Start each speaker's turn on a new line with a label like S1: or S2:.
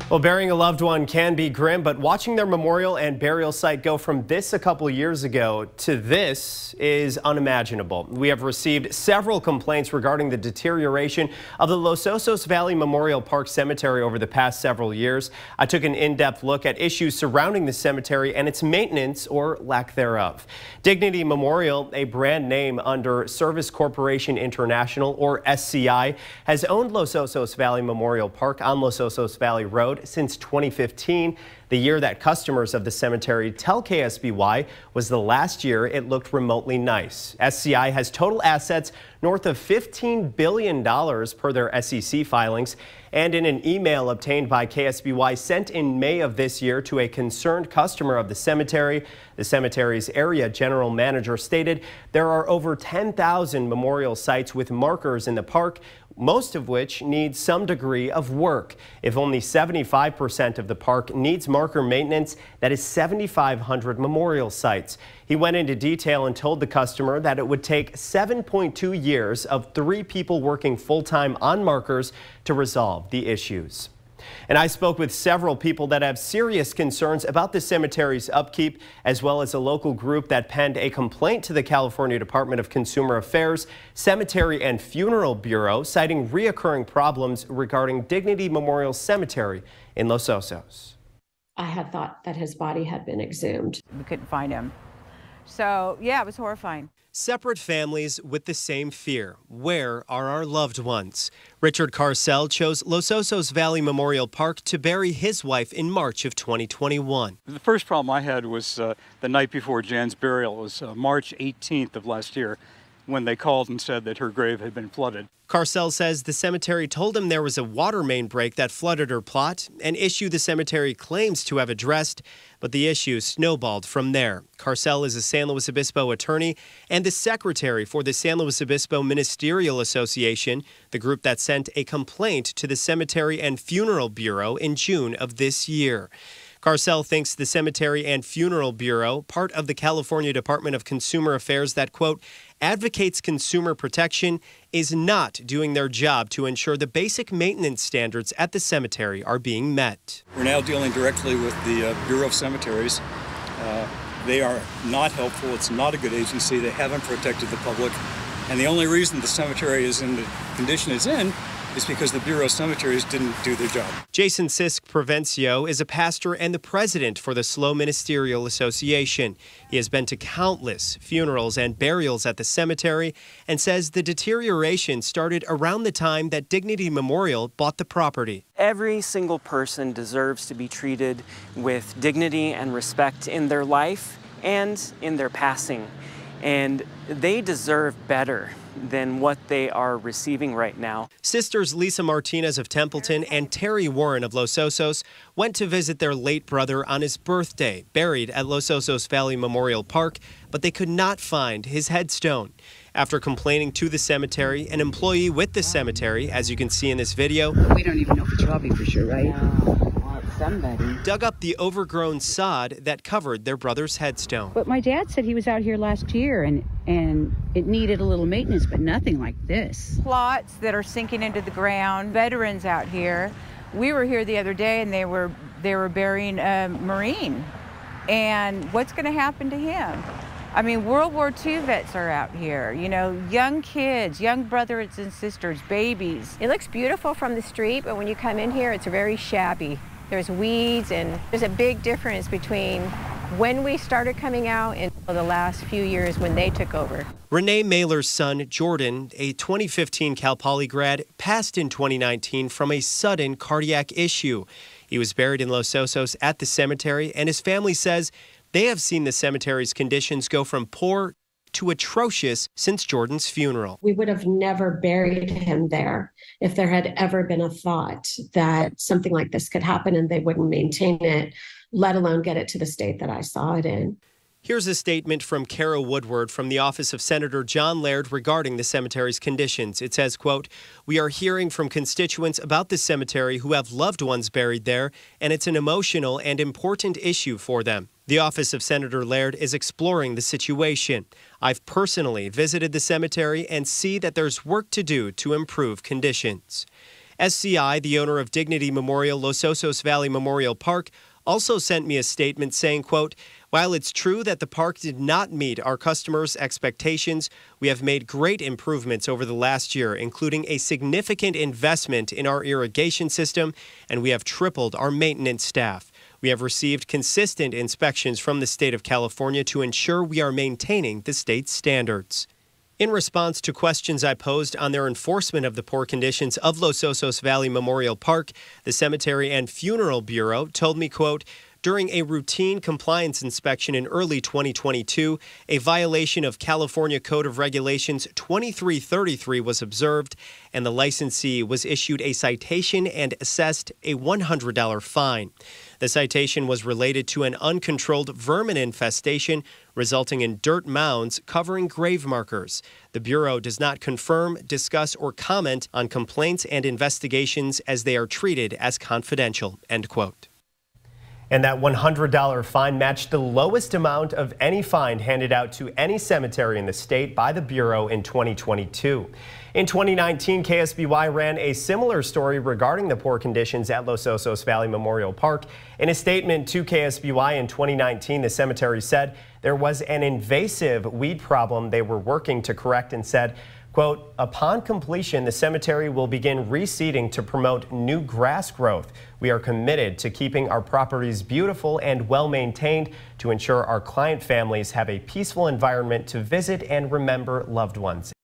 S1: Well, burying a loved one can be grim, but watching their memorial and burial site go from this a couple years ago to this is unimaginable. We have received several complaints regarding the deterioration of the Los Osos Valley Memorial Park Cemetery over the past several years. I took an in-depth look at issues surrounding the cemetery and its maintenance or lack thereof. Dignity Memorial, a brand name under Service Corporation International or SCI, has owned Los Osos Valley Memorial Park on Los Osos Valley Road since 2015. The year that customers of the cemetery tell KSBY was the last year it looked remotely nice. SCI has total assets north of $15 billion per their SEC filings, and in an email obtained by KSBY sent in May of this year to a concerned customer of the cemetery's area general manager stated there are over 10,000 memorial sites with markers in the park, most of which need some degree of work. If only 75% of the park needs marker maintenance, that is 7,500 memorial sites. He went into detail and told the customer that it would take 7.2 years of 3 people working full-time on markers to resolve the issues. And I spoke with several people that have serious concerns about the cemetery's upkeep, as well as a local group that penned a complaint to the California Department of Consumer Affairs Cemetery and Funeral Bureau, citing reoccurring problems regarding Dignity Memorial Cemetery in Los Osos.
S2: I had thought that his body had been exhumed.
S3: We couldn't find him. So, yeah, it was horrifying.
S1: Separate families with the same fear. Where are our loved ones? Richard Carcel chose Los Osos Valley Memorial Park to bury his wife in March of 2021.
S4: The first problem I had was the night before Jan's burial. It was March 18th of last year when they called and said that her grave had been flooded.
S1: Carcel says the cemetery told him there was a water main break that flooded her plot, an issue the cemetery claims to have addressed, but the issue snowballed from there. Carcel is a San Luis Obispo attorney and the secretary for the San Luis Obispo Ministerial Association, the group that sent a complaint to the Cemetery and Funeral Bureau in June of this year. Carcel thinks the Cemetery and Funeral Bureau, part of the California Department of Consumer Affairs that, quote, advocates consumer protection, is not doing their job to ensure the basic maintenance standards at the cemetery are being met.
S4: We're now dealing directly with the Bureau of Cemeteries. They are not helpful. It's not a good agency. They haven't protected the public. And the only reason the cemetery is in the condition it's in is because the Bureau of Cemeteries didn't do their job.
S1: Jason Sisk Provencio is a pastor and the president for the SLO Ministerial Association. He has been to countless funerals and burials at the cemetery and says the deterioration started around the time that Dignity Memorial bought the property.
S5: Every single person deserves to be treated with dignity and respect in their life and in their passing. And they deserve better than what they are receiving right now.
S1: Sisters Lisa Martinez of Templeton and Terry Warren of Los Osos went to visit their late brother on his birthday, buried at Los Osos Valley Memorial Park, but they could not find his headstone. After complaining to the cemetery, an employee with the cemetery, as you can see in this video,
S6: we don't even know if it's Robbie for sure, right? Somebody
S1: dug up the overgrown sod that covered their brother's headstone.
S6: But my dad said he was out here last year and it needed a little maintenance, but nothing like this.
S3: Plots that are sinking into the ground, veterans out here. We were here the other day and they were burying a Marine. And what's going to happen to him? I mean, World War II vets are out here, you know, young kids, young brothers and sisters, babies.
S7: It looks beautiful from the street, but when you come in here, it's very shabby. There's weeds, and there's a big difference between when we started coming out and the last few years when they took over.
S1: Renee Mailer's son, Jordan, a 2015 Cal Poly grad, passed in 2019 from a sudden cardiac issue. He was buried in Los Osos at the cemetery, and his family says they have seen the cemetery's conditions go from poor to atrocious since Jordan's funeral.
S2: We would have never buried him there if there had ever been a thought that something like this could happen and they wouldn't maintain it, let alone get it to the state that I saw it in.
S1: Here's a statement from Kara Woodward from the office of Senator John Laird regarding the cemetery's conditions. It says, quote, we are hearing from constituents about the cemetery who have loved ones buried there, and it's an emotional and important issue for them. The office of Senator Laird is exploring the situation. I've personally visited the cemetery and see that there's work to do to improve conditions. SCI, the owner of Dignity Memorial Los Osos Valley Memorial Park, also sent me a statement saying, quote, "While it's true that the park did not meet our customers' expectations, we have made great improvements over the last year, including a significant investment in our irrigation system, and we have tripled our maintenance staff. We have received consistent inspections from the state of California to ensure we are maintaining the state's standards." In response to questions I posed on their enforcement of the poor conditions of Los Osos Valley Memorial Park, the Cemetery and Funeral Bureau told me, quote, "During a routine compliance inspection in early 2022, a violation of California Code of Regulations 2333 was observed, and the licensee was issued a citation and assessed a $100 fine. The citation was related to an uncontrolled vermin infestation resulting in dirt mounds covering grave markers. The Bureau does not confirm, discuss, or comment on complaints and investigations as they are treated as confidential," end quote. And that $100 fine matched the lowest amount of any fine handed out to any cemetery in the state by the Bureau in 2022. In 2019, KSBY ran a similar story regarding the poor conditions at Los Osos Valley Memorial Park. In a statement to KSBY in 2019, the cemetery said there was an invasive weed problem they were working to correct and said, quote, "Upon completion, the cemetery will begin reseeding to promote new grass growth. We are committed to keeping our properties beautiful and well maintained to ensure our client families have a peaceful environment to visit and remember loved ones."